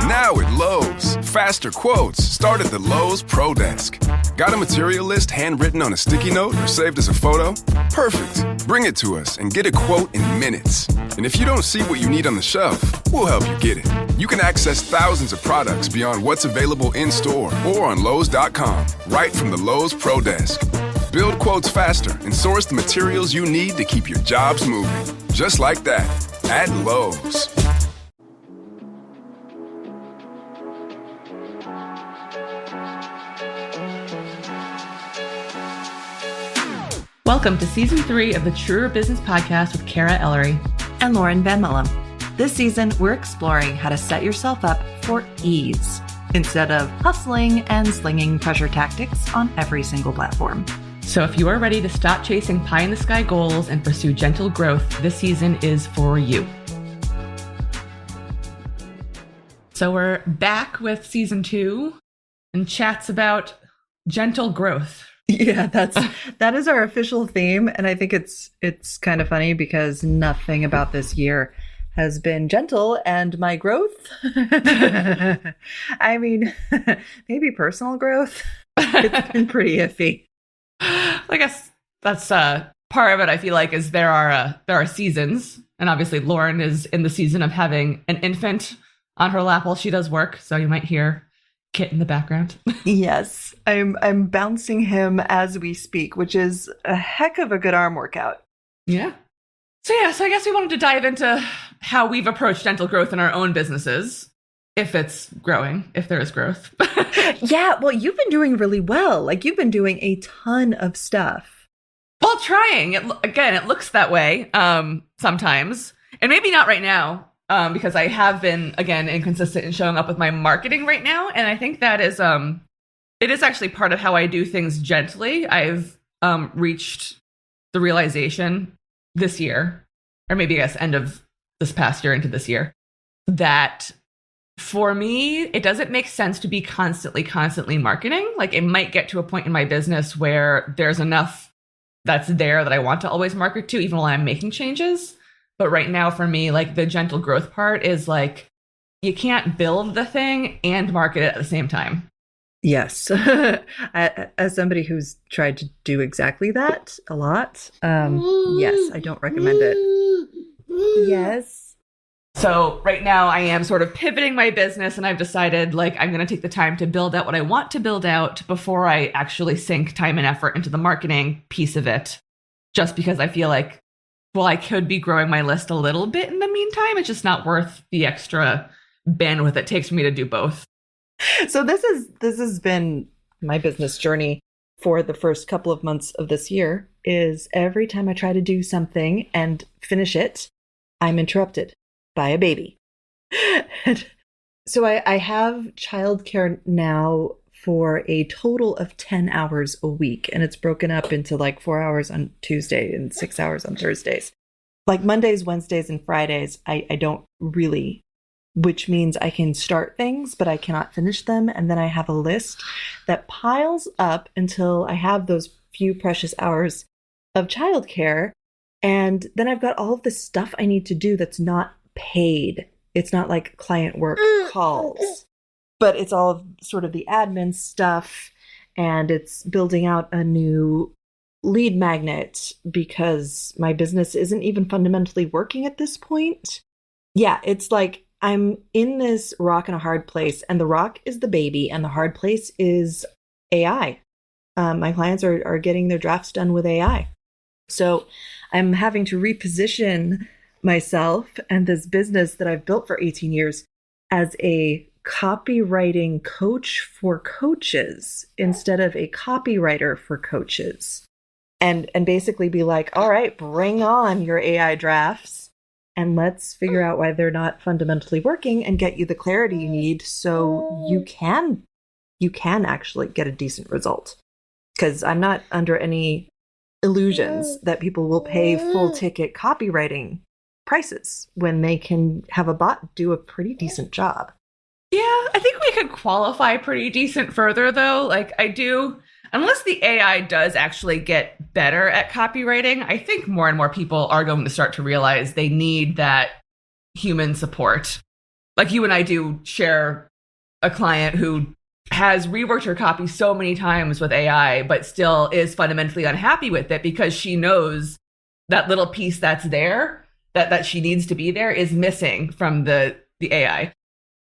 Now at Lowe's, faster quotes start at the Lowe's Pro Desk. Got a material list handwritten on a sticky note or saved as a photo? Perfect. Bring it to us and get a quote in minutes. And if you don't see what you need on the shelf, we'll help you get it. You can access thousands of products beyond what's available in-store or on Lowes.com, right from the Lowe's Pro Desk. Build quotes faster and source the materials you need to keep your jobs moving. Just like that, at Lowe's. Welcome to Season 3 of the Truer Business Podcast with Kara Ellery and Lauren Van Mullum. This season, we're exploring how to set yourself up for ease instead of hustling and slinging pressure tactics on every single platform. So if you are ready to stop chasing pie-in-the-sky goals and pursue gentle growth, this season is for you. So we're back with Season 2 and chats about gentle growth. Yeah, that is our official theme, and I think it's kind of funny because nothing about this year has been gentle, and my growth, I mean, maybe personal growth, it's been pretty iffy. I guess that's part of it. I feel like is there are seasons, and obviously Lauren is in the season of having an infant on her lap while she does work, so you might hear Kit in the background. Yes, I'm bouncing him as we speak, which is a heck of a good arm workout. Yeah. So I guess we wanted to dive into how we've approached gentle growth in our own businesses, if it's growing, if there is growth. Yeah, well, you've been doing really well. Like, you've been doing a ton of stuff. Well, trying. It looks that way sometimes, and maybe not right now. Because I have been, again, inconsistent in showing up with my marketing right now. And I think that is, it is actually part of how I do things gently. I've reached the realization this year, or maybe I guess end of this past year into this year, that for me, it doesn't make sense to be constantly marketing. Like, it might get to a point in my business where there's enough that's there that I want to always market to, even while I'm making changes. But right now for me, like, the gentle growth part is like, you can't build the thing and market it at the same time. Yes. As somebody who's tried to do exactly that a lot, yes, I don't recommend it. Yes. So right now I am sort of pivoting my business, and I've decided, like, I'm going to take the time to build out what I want to build out before I actually sink time and effort into the marketing piece of it, just because I feel like, well, I could be growing my list a little bit in the meantime. It's just not worth the extra bandwidth it takes for me to do both. So this has been my business journey for the first couple of months of this year. Is every time I try to do something and finish it, I'm interrupted by a baby. And so I have childcare now for a total of 10 hours a week. And it's broken up into like 4 hours on Tuesday and 6 hours on Thursdays. Like Mondays, Wednesdays, and Fridays, I don't really, which means I can start things, but I cannot finish them. And then I have a list that piles up until I have those few precious hours of childcare. And then I've got all of this stuff I need to do that's not paid. It's not like client work calls. But it's all of sort of the admin stuff, and it's building out a new lead magnet because my business isn't even fundamentally working at this point. Yeah, it's like I'm in this rock and a hard place, and the rock is the baby, and the hard place is AI. My clients are getting their drafts done with AI. So I'm having to reposition myself and this business that I've built for 18 years as a copywriting coach for coaches instead of a copywriter for coaches, and basically be like, all right, bring on your AI drafts and let's figure out why they're not fundamentally working and get you the clarity you need so you can actually get a decent result. Because I'm not under any illusions that people will pay full ticket copywriting prices when they can have a bot do a pretty decent job. Yeah, I think we could qualify pretty decent further, though. Like, I do, unless the AI does actually get better at copywriting, I think more and more people are going to start to realize they need that human support. like you and I do share a client who has reworked her copy so many times with AI, but still is fundamentally unhappy with it because she knows that little piece that's there, that she needs to be there, is missing from the AI.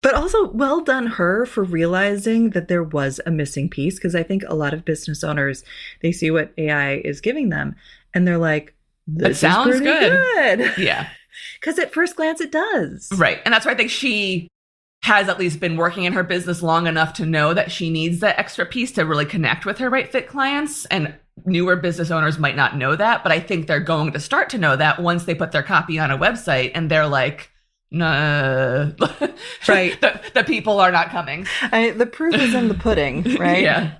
But also, well done her for realizing that there was a missing piece, because I think a lot of business owners, they see what AI is giving them and they're like, this sounds is pretty good. Yeah. Because at first glance it does. Right. And that's why I think she has at least been working in her business long enough to know that she needs that extra piece to really connect with her right fit clients. And newer business owners might not know that, but I think they're going to start to know that once they put their copy on a website and they're like, nah, right. the people are not coming. The proof is in the pudding, right? Yeah.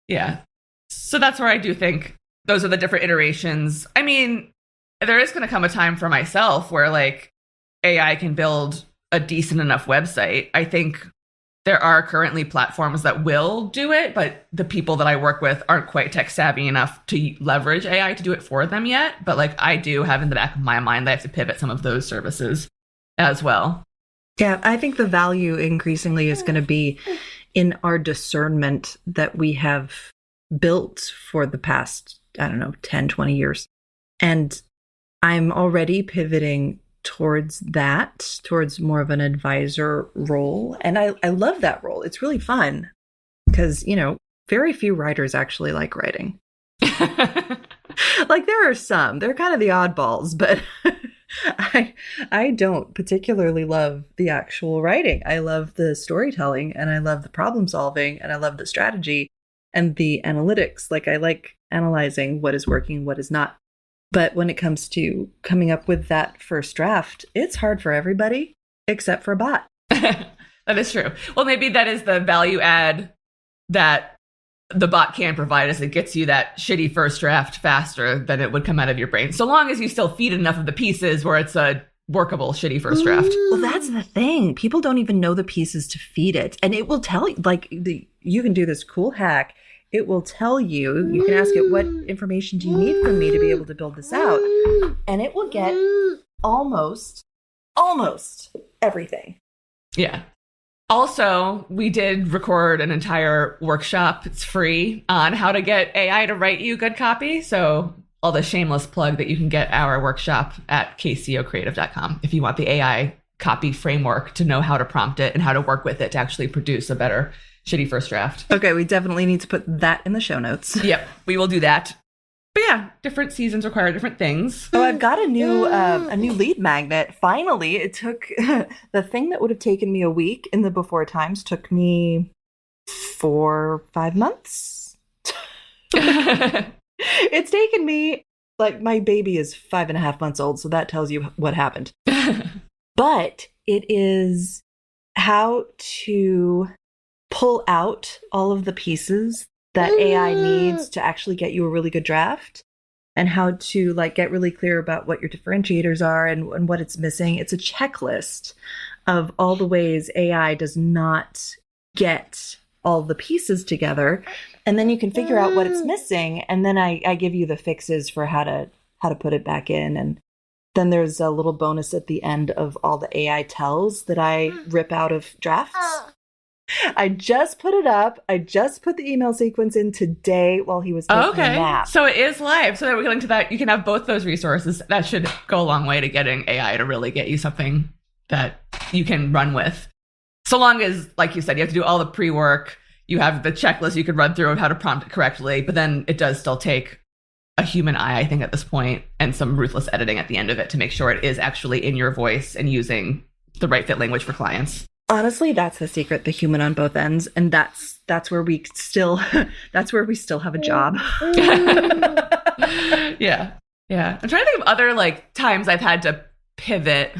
Yeah. So that's where I do think those are the different iterations. I mean, there is going to come a time for myself where like AI can build a decent enough website. I think there are currently platforms that will do it, but the people that I work with aren't quite tech savvy enough to leverage AI to do it for them yet. But like I do have in the back of my mind that I have to pivot some of those services as well. Yeah, I think the value increasingly is going to be in our discernment that we have built for the past, 10, 20 years. And I'm already pivoting towards more of an advisor role. And I love that role. It's really fun because, very few writers actually like writing. Like there are some, they're kind of the oddballs, but I don't particularly love the actual writing. I love the storytelling and I love the problem solving and I love the strategy and the analytics. Like I like analyzing what is working, what is not. But when it comes to coming up with that first draft, it's hard for everybody except for a bot. That is true. Well, maybe that is the value add that the bot can provide, is it gets you that shitty first draft faster than it would come out of your brain. So long as you still feed enough of the pieces where it's a workable shitty first draft. Well, that's the thing. People don't even know the pieces to feed it. And it will tell you, like, you can do this cool hack. It will tell you, you can ask it, what information do you need from me to be able to build this out? And it will get almost everything. Yeah. Also, we did record an entire workshop, it's free, on how to get AI to write you good copy. So all the shameless plug that you can get our workshop at kcocreative.com if you want the AI copy framework to know how to prompt it and how to work with it to actually produce a better shitty first draft. Okay, we definitely need to put that in the show notes. Yep, we will do that. But yeah, different seasons require different things. Oh, I've got a new lead magnet. Finally, it took the thing that would have taken me a week in the before times took me 4 or 5 months. It's taken me, like, my baby is 5.5 months old, so that tells you what happened. But it is how to pull out all of the pieces that AI needs to actually get you a really good draft, and how to like get really clear about what your differentiators are and what it's missing. It's a checklist of all the ways AI does not get all the pieces together. And then you can figure out what it's missing. And then I give you the fixes for how to put it back in. And then there's a little bonus at the end of all the AI tells that I rip out of drafts. I just put it up. I just put the email sequence in today while he was taking a nap. So it is live. So that we're going to that. You can have both those resources. That should go a long way to getting AI to really get you something that you can run with. So long as, like you said, you have to do all the pre-work. You have the checklist you could run through of how to prompt it correctly. But then it does still take a human eye, I think, at this point, and some ruthless editing at the end of it to make sure it is actually in your voice and using the right fit language for clients. Honestly, that's the secret, the human on both ends. And that's where we still have a job. Yeah. I'm trying to think of other like times I've had to pivot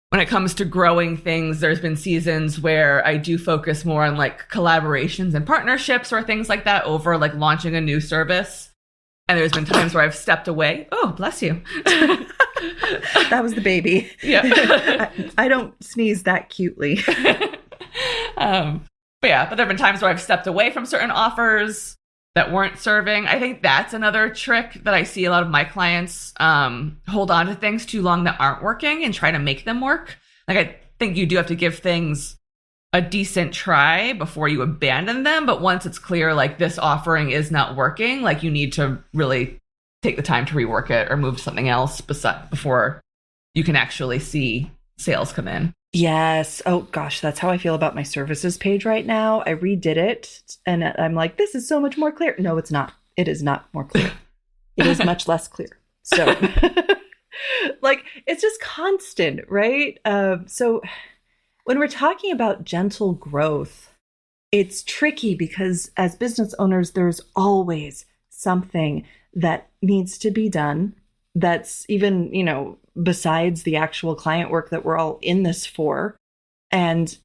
when it comes to growing things. There's been seasons where I do focus more on like collaborations and partnerships or things like that over like launching a new service. And there's been times where I've stepped away. Oh, bless you. That was the baby. Yeah. I don't sneeze that cutely. But there have been times where I've stepped away from certain offers that weren't serving. I think that's another trick that I see a lot of my clients hold on to things too long that aren't working and try to make them work. Like think you do have to give things a decent try before you abandon them. But once it's clear, like, this offering is not working, like, you need to really take the time to rework it or move to something else before you can actually see sales come in. Yes. Oh gosh, that's how I feel about my services page right now. I redid it and I'm like, this is so much more clear. No, it's not. It is not more clear. It is much less clear. So like, it's just constant, right? So when we're talking about gentle growth, it's tricky because as business owners, there's always something that needs to be done that's even, besides the actual client work that we're all in this for. And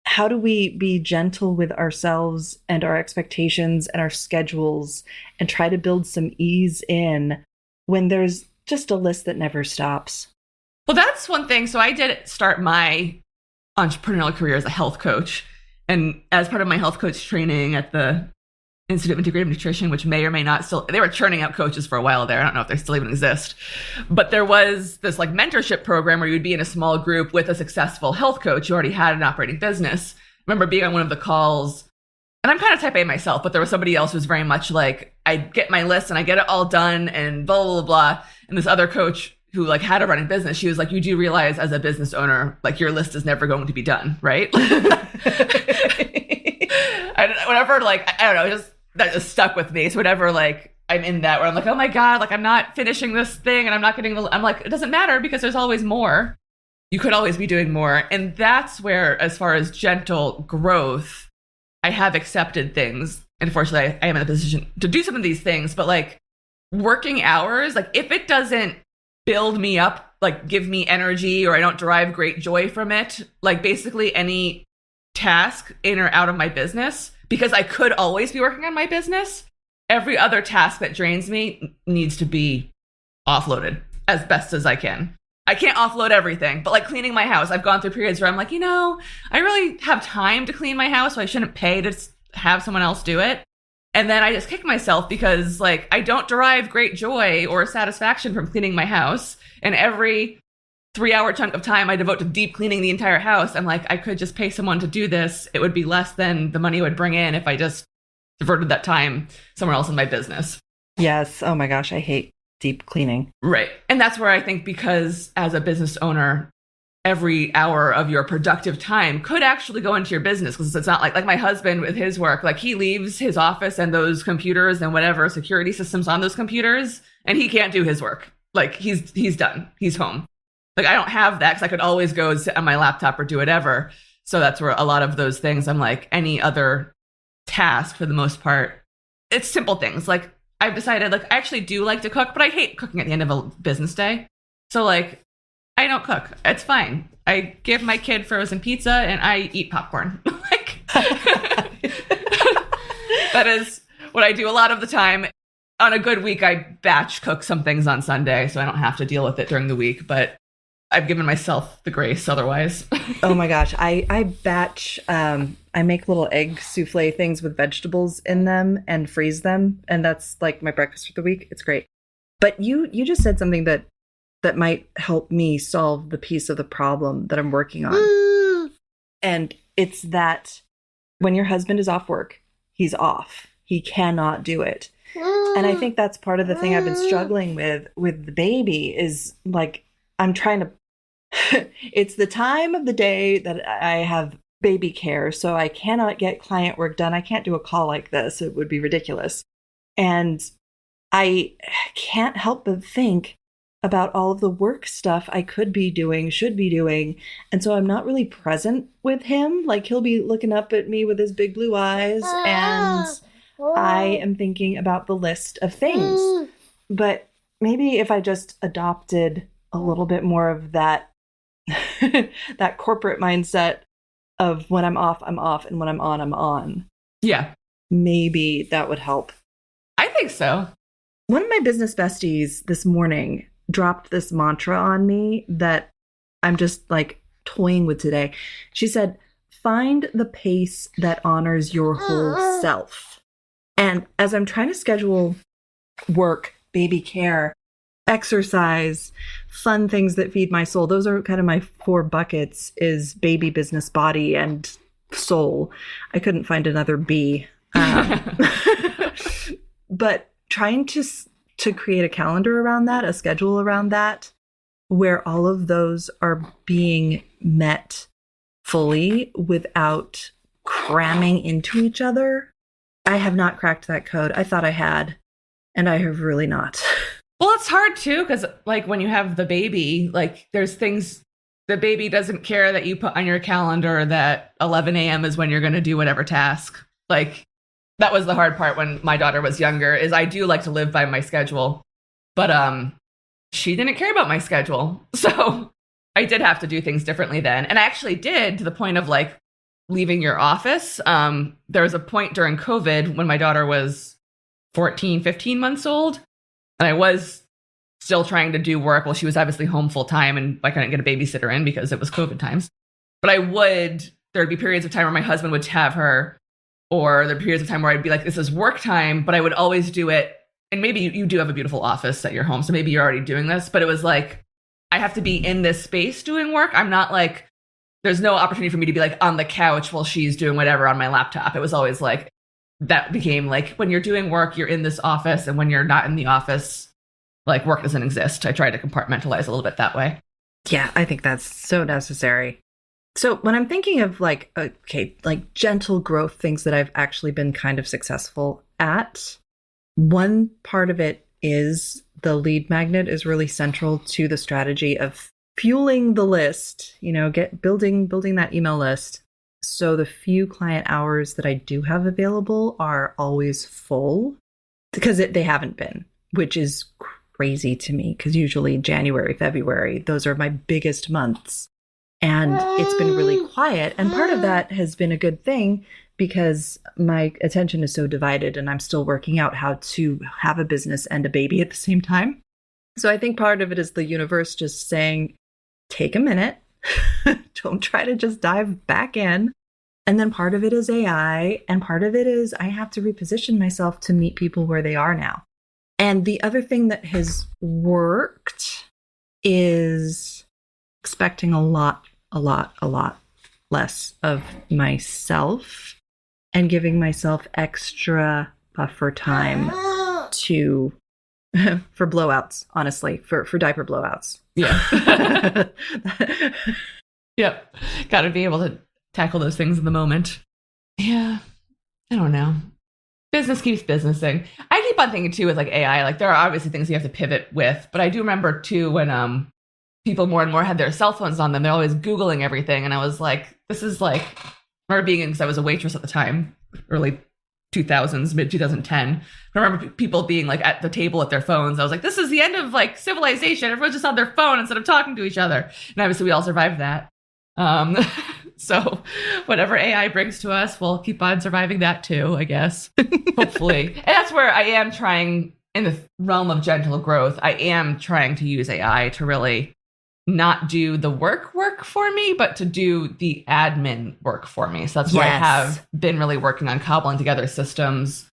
how do we be gentle with ourselves and our expectations and our schedules and try to build some ease in when there's just a list that never stops? Well, that's one thing. So I did start my entrepreneurial career as a health coach. And as part of my health coach training at the Institute of Integrative Nutrition, which may or may not still, they were churning out coaches for a while there. I don't know if they still even exist. But there was this like mentorship program where you'd be in a small group with a successful health coach who already had an operating business. I remember being on one of the calls, and I'm kind of type A myself, but there was somebody else who was very much like, I get my list and I get it all done and blah, blah, blah, blah. And this other coach who like had a running business, she was like, you do realize as a business owner, like your list is never going to be done, right? Whatever, like, I don't know, that just stuck with me. So whenever like I'm in that where I'm like, oh my God, like I'm not finishing this thing and I'm not getting I'm like, it doesn't matter because there's always more. You could always be doing more. And that's where, as far as gentle growth, I have accepted things. Unfortunately, I am in a position to do some of these things, but like working hours, like if it doesn't build me up, like give me energy or I don't derive great joy from it, like basically any task in or out of my business, because I could always be working on my business, every other task that drains me needs to be offloaded as best as I can. I can't offload everything, but like cleaning my house, I've gone through periods where I'm like, I really have time to clean my house, so I shouldn't pay to have someone else do it. And then I just kick myself because like I don't derive great joy or satisfaction from cleaning my house. And every 3-hour chunk of time I devote to deep cleaning the entire house, I'm like, I could just pay someone to do this. It would be less than the money it would bring in if I just diverted that time somewhere else in my business. Yes. Oh my gosh, I hate deep cleaning. Right. And that's where I think, because as a business owner, every hour of your productive time could actually go into your business, because it's not like my husband with his work, like he leaves his office and those computers and whatever security systems on those computers, and he can't do his work. Like he's done. He's home. Like I don't have that because I could always go sit on my laptop or do whatever. So that's where a lot of those things, I'm like, any other task for the most part, it's simple things. Like I've decided, like I actually do like to cook, but I hate cooking at the end of a business day. So like I don't cook. It's fine. I give my kid frozen pizza and I eat popcorn. Like that is what I do a lot of the time. On a good week, I batch cook some things on Sunday, so I don't have to deal with it during the week. But I've given myself the grace otherwise. Oh my gosh. I batch, I make little egg souffle things with vegetables in them and freeze them. And that's like my breakfast for the week. It's great. But you just said something that might help me solve the piece of the problem that I'm working on. And it's that when your husband is off work, he's off. He cannot do it. And I think that's part of the thing I've been struggling with the baby is like, I'm trying to, it's the time of the day that I have baby care. So I cannot get client work done. I can't do a call like this. It would be ridiculous. And I can't help but think about all of the work stuff I could be doing, should be doing. And so I'm not really present with him. Like he'll be looking up at me with his big blue eyes and I am thinking about the list of things. But maybe if I just adopted a little bit more of that, that corporate mindset of when I'm off, and when I'm on. Yeah. Maybe that would help. I think so. One of my business besties this morning dropped this mantra on me that I'm just like toying with today. She said, find the pace that honors your whole self. And as I'm trying to schedule work, baby care, exercise, fun things that feed my soul. Those are kind of my 4 buckets: is baby, business, body, and soul. I couldn't find another B. But trying to create a calendar around that, a schedule around that, where all of those are being met fully without cramming into each other. I have not cracked that code. I thought I had, and I have really not. Well, it's hard too, because like when you have the baby, like there's things the baby doesn't care that you put on your calendar that 11 a.m. is when you're going to do whatever task. Like that was the hard part when my daughter was younger, is I do like to live by my schedule, but she didn't care about my schedule. So I did have to do things differently then. And I actually did, to the point of like leaving your office. There was a point during COVID when my daughter was 14, 15 months old, and I was still trying to do work. Well, she was obviously home full time, and I couldn't get a babysitter in because it was COVID times. But there'd be periods of time where my husband would have her, or there are periods of time where I'd be like, this is work time, but I would always do it. And maybe you do have a beautiful office at your home, so maybe you're already doing this, but it was like, I have to be in this space doing work. I'm not like, there's no opportunity for me to be like on the couch while she's doing whatever on my laptop. It was always like, that became like, when you're doing work, you're in this office, and when you're not in the office, like work doesn't exist. I try to compartmentalize a little bit that way. Yeah, I think that's so necessary. So when I'm thinking of like, okay, like gentle growth, things that I've actually been kind of successful at, one part of it is the lead magnet is really central to the strategy of fueling the list, building that email list. So the few client hours that I do have available are always full, because they haven't been, which is crazy to me, because usually January, February, those are my biggest months. And it's been really quiet. And part of that has been a good thing, because my attention is so divided, and I'm still working out how to have a business and a baby at the same time. So I think part of it is the universe just saying, take a minute, don't try to just dive back in. And then part of it is AI, and part of it is I have to reposition myself to meet people where they are now. And the other thing that has worked is expecting a lot less of myself, and giving myself extra buffer time for blowouts, honestly, for diaper blowouts. Yeah. Yep. Got to be able to tackle those things in the moment. Yeah. I don't know. Business keeps businessing. I keep on thinking too with like AI, like there are obviously things you have to pivot with, but I do remember too when people more and more had their cell phones on them, they're always Googling everything. And I was like, this is like, I remember being in, because I was a waitress at the time, early 2000s, mid 2010. I remember people being like at the table at their phones. I was like, this is the end of like civilization. Everyone's just on their phone instead of talking to each other. And obviously we all survived that. So whatever AI brings to us, we'll keep on surviving that too, I guess. Hopefully. And that's where I am trying, in the realm of gentle growth, I am trying to use AI to really not do the work for me, but to do the admin work for me. So that's where I have been really working on cobbling together systems.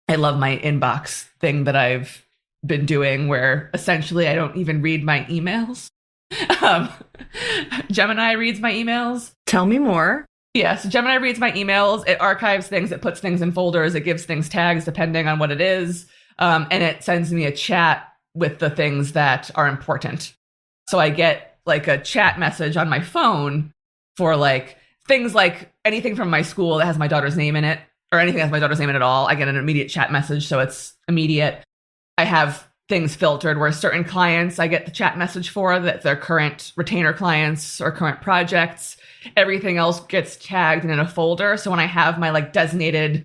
I love my inbox thing that I've been doing, where essentially I don't even read my emails. Gemini reads my emails. Tell me more. Yes, Gemini reads my emails. It archives things. It puts things in folders. It gives things tags depending on what it is. And it sends me a chat with the things that are important. So I get like a chat message on my phone for like things like anything from my school that has my daughter's name in it, or anything that has my daughter's name in it at all. I get an immediate chat message, so it's immediate. I have things filtered where certain clients I get the chat message for, that they're current retainer clients or current projects. Everything else gets tagged in a folder. So when I have my like designated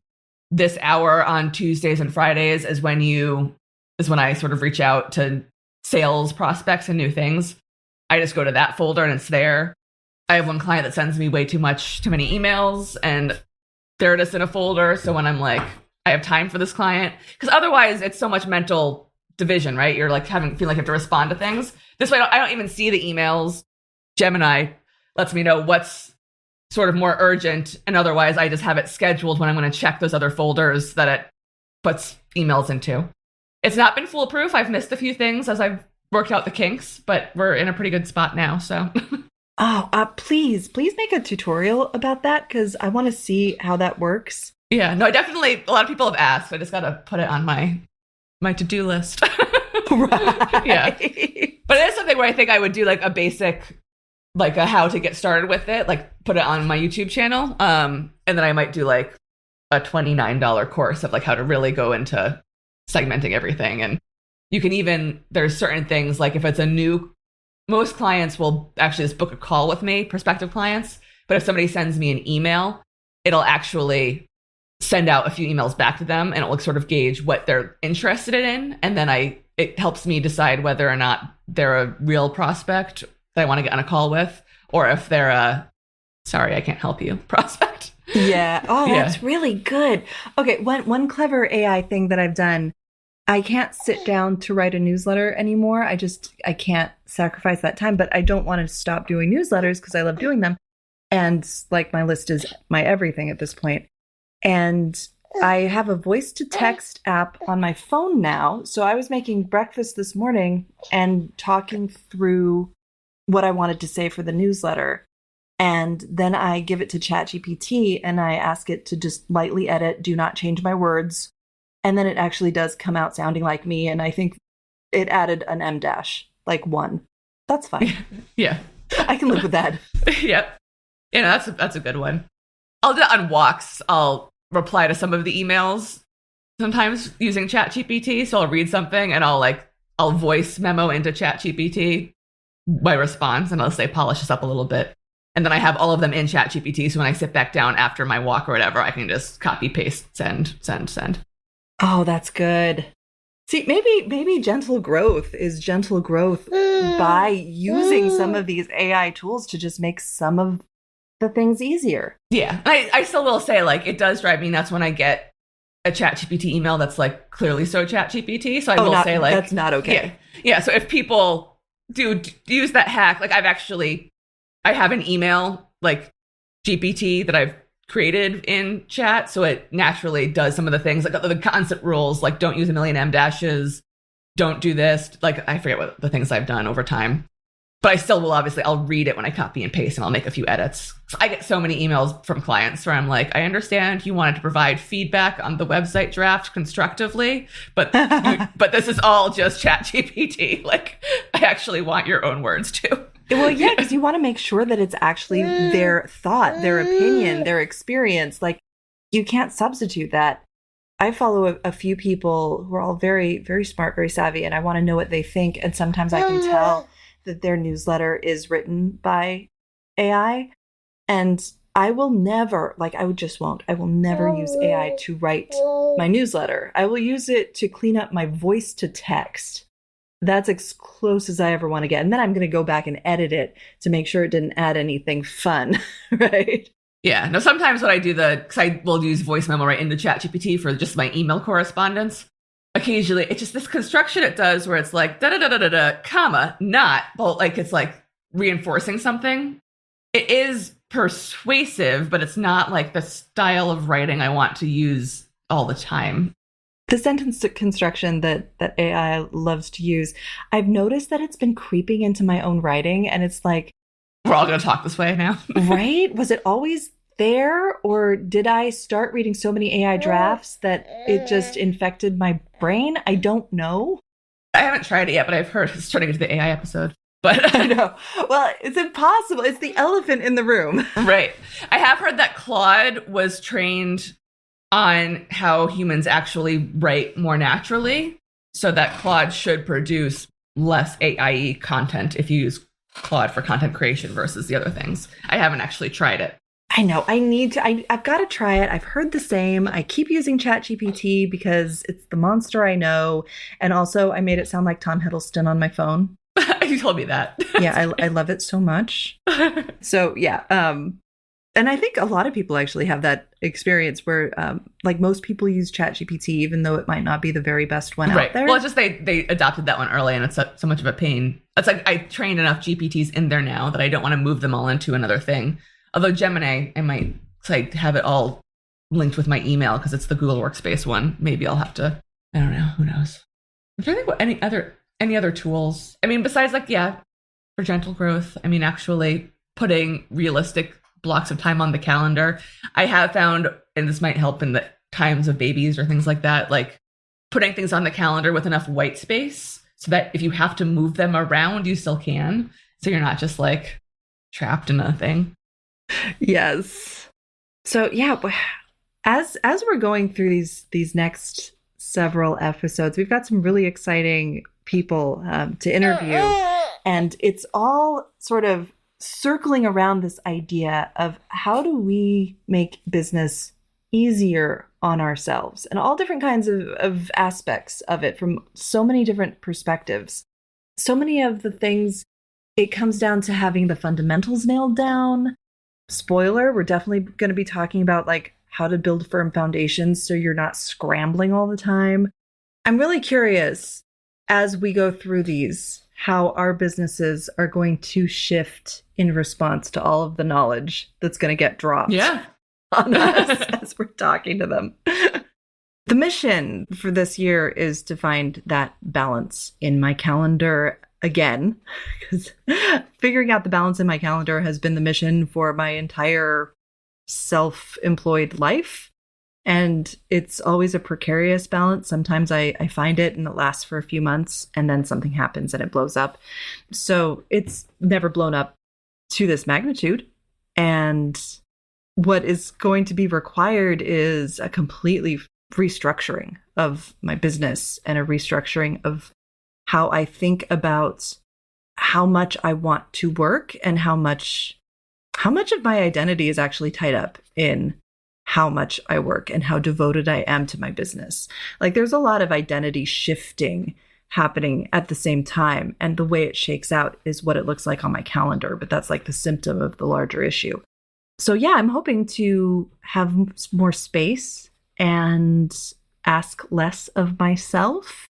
this hour on Tuesdays and Fridays is when I sort of reach out to sales prospects and new things. I just go to that folder and it's there. I have one client that sends me way too many emails, and they're just in a folder. So when I'm like, I have time for this client, because otherwise it's so much mental division, right? You're like feel like you have to respond to things. This way, I don't even see the emails. Gemini lets me know what's sort of more urgent, and otherwise I just have it scheduled when I'm going to check those other folders that it puts emails into. It's not been foolproof. I've missed a few things as I've worked out the kinks, but we're in a pretty good spot now. So, please make a tutorial about that because I want to see how that works. Yeah, no, I definitely, a lot of people have asked. So I just got to put it on my to-do list. Right. Yeah. But it is something where I think I would do like a basic, like a how to get started with it, like put it on my YouTube channel. And then I might do like a $29 course of like how to really go into segmenting everything. And you can even, there's certain things like if it's a new, most clients will actually just book a call with me, prospective clients. But if somebody sends me an email, it'll actually send out a few emails back to them and it will sort of gauge what they're interested in. And then it helps me decide whether or not they're a real prospect that I want to get on a call with, or if they're a, sorry, I can't help you prospect. Yeah. Oh, that's really good. Okay. One clever AI thing that I've done, I can't sit down to write a newsletter anymore. I can't sacrifice that time, but I don't want to stop doing newsletters because I love doing them. And like my list is my everything at this point. And I have a voice to text app on my phone now. So I was making breakfast this morning and talking through what I wanted to say for the newsletter. And then I give it to ChatGPT and I ask it to just lightly edit, do not change my words. And then it actually does come out sounding like me. And I think it added an M dash, like 1. That's fine. Yeah. I can live with that. Yep. Yeah, that's a good one. I'll do it on walks. I'll reply to some of the emails sometimes using ChatGPT. So I'll read something and I'll voice memo into ChatGPT my response and I'll say, polish this up a little bit. And then I have all of them in ChatGPT. So when I sit back down after my walk or whatever, I can just copy, paste, send. Oh, that's good. See, maybe gentle growth is gentle growth by using some of these AI tools to just make some of the things easier. Yeah. I still will say, like, it does drive me nuts when I get a ChatGPT email that's like clearly so ChatGPT. So I will say, like, that's not okay. Yeah. So if people do use that hack, like I have an email like GPT that I've created in chat. So it naturally does some of the things like the constant rules, like don't use a million M dashes, don't do this. Like I forget what the things I've done over time, but I still will I'll read it when I copy and paste and I'll make a few edits. So I get so many emails from clients where I'm like, I understand you wanted to provide feedback on the website draft constructively, but this is all just chat GPT. Like I actually want your own words too. Well, yeah, because you want to make sure that it's actually their thought, their opinion, their experience. Like you can't substitute that. I follow a few people who are all very, very smart, very savvy, and I want to know what they think. And sometimes I can tell that their newsletter is written by AI. And I will never, I will never use AI to write my newsletter. I will use it to clean up my voice to text. That's as close as I ever want to get. And then I'm going to go back and edit it to make sure it didn't add anything fun, right? Yeah. No, sometimes what I do, because I will use voice memo right into ChatGPT for just my email correspondence. Occasionally, it's just this construction it does where it's like, da-da-da-da-da-da, comma, not. Well, like it's like reinforcing something. It is persuasive, but it's not like the style of writing I want to use all the time. The sentence construction that AI loves to use, I've noticed that it's been creeping into my own writing. And it's like, we're all going to talk this way now. Right? Was it always there? Or did I start reading so many AI drafts that it just infected my brain? I don't know. I haven't tried it yet, but I've heard it's turning into the AI episode. But I know. Well, it's impossible. It's the elephant in the room. Right. I have heard that Claude was trained on how humans actually write more naturally, so that Claude should produce less AI content if you use Claude for content creation versus the other things. I haven't actually tried it. I know. I need to. I've got to try it. I've heard the same. I keep using ChatGPT because it's the monster I know. And also, I made it sound like Tom Hiddleston on my phone. You told me that. Yeah, I love it so much. So, yeah. And I think a lot of people actually have that experience where, most people use ChatGPT, even though it might not be the very best one out there. Well, it's just they adopted that one early, and it's so much of a pain. It's like I trained enough GPTs in there now that I don't want to move them all into another thing. Although Gemini, I might have it all linked with my email because it's the Google Workspace one. Maybe I'll have to. I don't know. Who knows? I'm trying to think what any other any other tools? I mean, besides like, yeah, for gentle growth, I mean, actually putting realistic blocks of time on the calendar. I have found, and this might help in the times of babies or things like that, like putting things on the calendar with enough white space so that if you have to move them around, you still can. So you're not just like trapped in a thing. Yes. So yeah, as we're going through these next several episodes, we've got some really exciting people to interview, and it's all sort of circling around this idea of how do we make business easier on ourselves, and all different kinds of aspects of it from so many different perspectives. So many of the things, it comes down to having the fundamentals nailed down. Spoiler, we're definitely going to be talking about like how to build firm foundations so you're not scrambling all the time. I'm really curious as we go through these, how our businesses are going to shift in response to all of the knowledge that's going to get dropped on us as we're talking to them. The mission for this year is to find that balance in my calendar again, because figuring out the balance in my calendar has been the mission for my entire self-employed life. And it's always a precarious balance. Sometimes I find it and it lasts for a few months and then something happens and it blows up. So it's never blown up to this magnitude. And what is going to be required is a completely restructuring of my business and a restructuring of how I think about how much I want to work and how much of my identity is actually tied up in how much I work and how devoted I am to my business. Like there's a lot of identity shifting happening at the same time. And the way it shakes out is what it looks like on my calendar, but that's like the symptom of the larger issue. So yeah, I'm hoping to have more space and ask less of myself,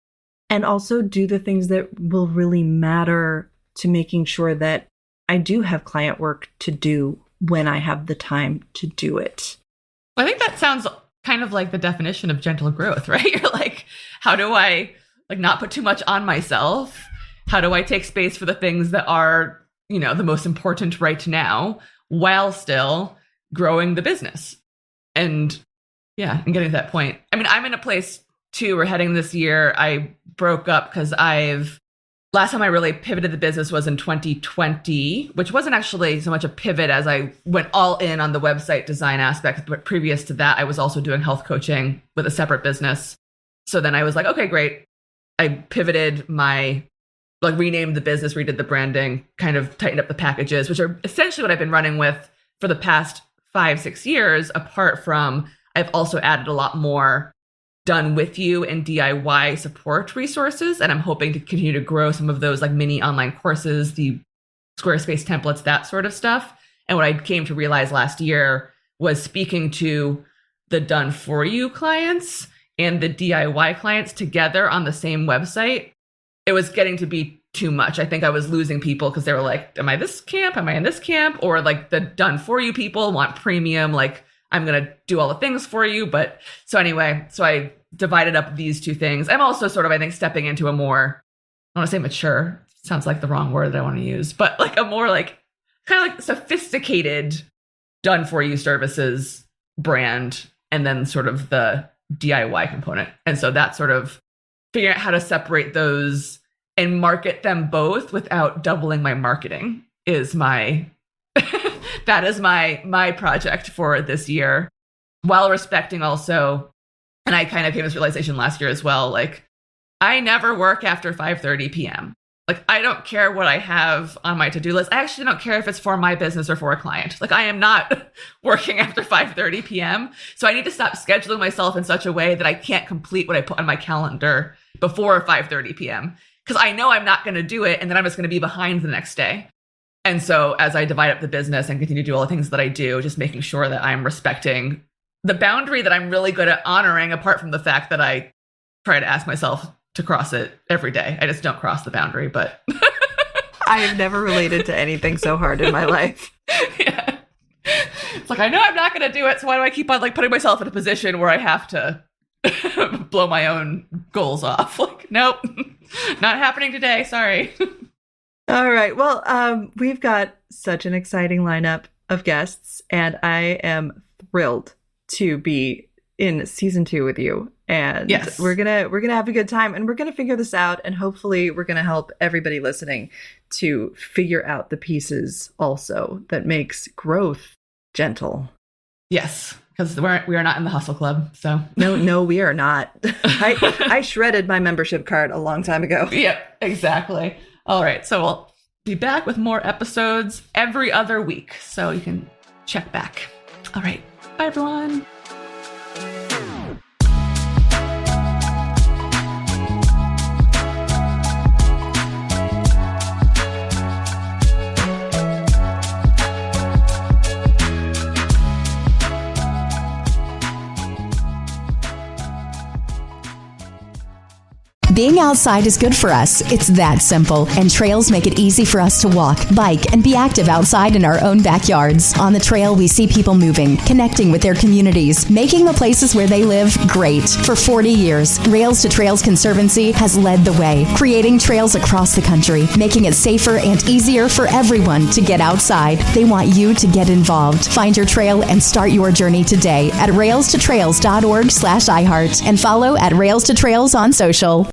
and also do the things that will really matter to making sure that I do have client work to do when I have the time to do it. I think that sounds kind of like the definition of gentle growth, right? You're like, how do I like not put too much on myself? How do I take space for the things that are, you know, the most important right now while still growing the business? And yeah, and getting to that point. I mean, I'm in a place too, we're heading this year. I broke up because last time I really pivoted the business was in 2020, which wasn't actually so much a pivot as I went all in on the website design aspect. But previous to that, I was also doing health coaching with a separate business. So then I was like, okay, great. I pivoted renamed the business, redid the branding, kind of tightened up the packages, which are essentially what I've been running with for the past 5-6 years, apart from I've also added a lot more done with you and DIY support resources. And I'm hoping to continue to grow some of those like mini online courses, the Squarespace templates, that sort of stuff. And what I came to realize last year was speaking to the done for you clients and the DIY clients together on the same website. It was getting to be too much. I think I was losing people because they were like, am I this camp? Am I in this camp? Or like the done for you people want premium, like I'm going to do all the things for you. But so anyway, so I divided up these two things. I'm also sort of, I think, stepping into a more, I want to say mature, sounds like the wrong word that I want to use, but like a more like kind of like sophisticated done for you services brand, and then sort of the DIY component. And so that's sort of figuring out how to separate those and market them both without doubling my marketing is my that is my project for this year, while respecting also, and I kind of came to this realization last year as well, like I never work after 5:30 p.m. Like I don't care what I have on my to-do list. I actually don't care if it's for my business or for a client. Like I am not working after 5:30 p.m. So I need to stop scheduling myself in such a way that I can't complete what I put on my calendar before 5:30 p.m. because I know I'm not going to do it, and then I'm just going to be behind the next day. And so as I divide up the business and continue to do all the things that I do, just making sure that I'm respecting the boundary that I'm really good at honoring, apart from the fact that I try to ask myself to cross it every day. I just don't cross the boundary, but I have never related to anything so hard in my life. Yeah. It's like, I know I'm not going to do it, so why do I keep on like putting myself in a position where I have to blow my own goals off. Like, nope, not happening today. Sorry. All right. Well, we've got such an exciting lineup of guests, and I am thrilled to be in season 2 with you. And yes, we're gonna have a good time, and we're gonna figure this out, and hopefully we're gonna help everybody listening to figure out the pieces also that makes growth gentle. Yes, because we are not in the hustle club. So no, we are not. I shredded my membership card a long time ago. Yep, exactly. All right, so we'll be back with more episodes every other week, so you can check back. All right, bye everyone. Being outside is good for us. It's that simple. And trails make it easy for us to walk, bike, and be active outside in our own backyards. On the trail, we see people moving, connecting with their communities, making the places where they live great. For 40 years, Rails to Trails Conservancy has led the way, creating trails across the country, making it safer and easier for everyone to get outside. They want you to get involved. Find your trail and start your journey today at railstotrails.org/iHeart and follow at Rails to Trails on social.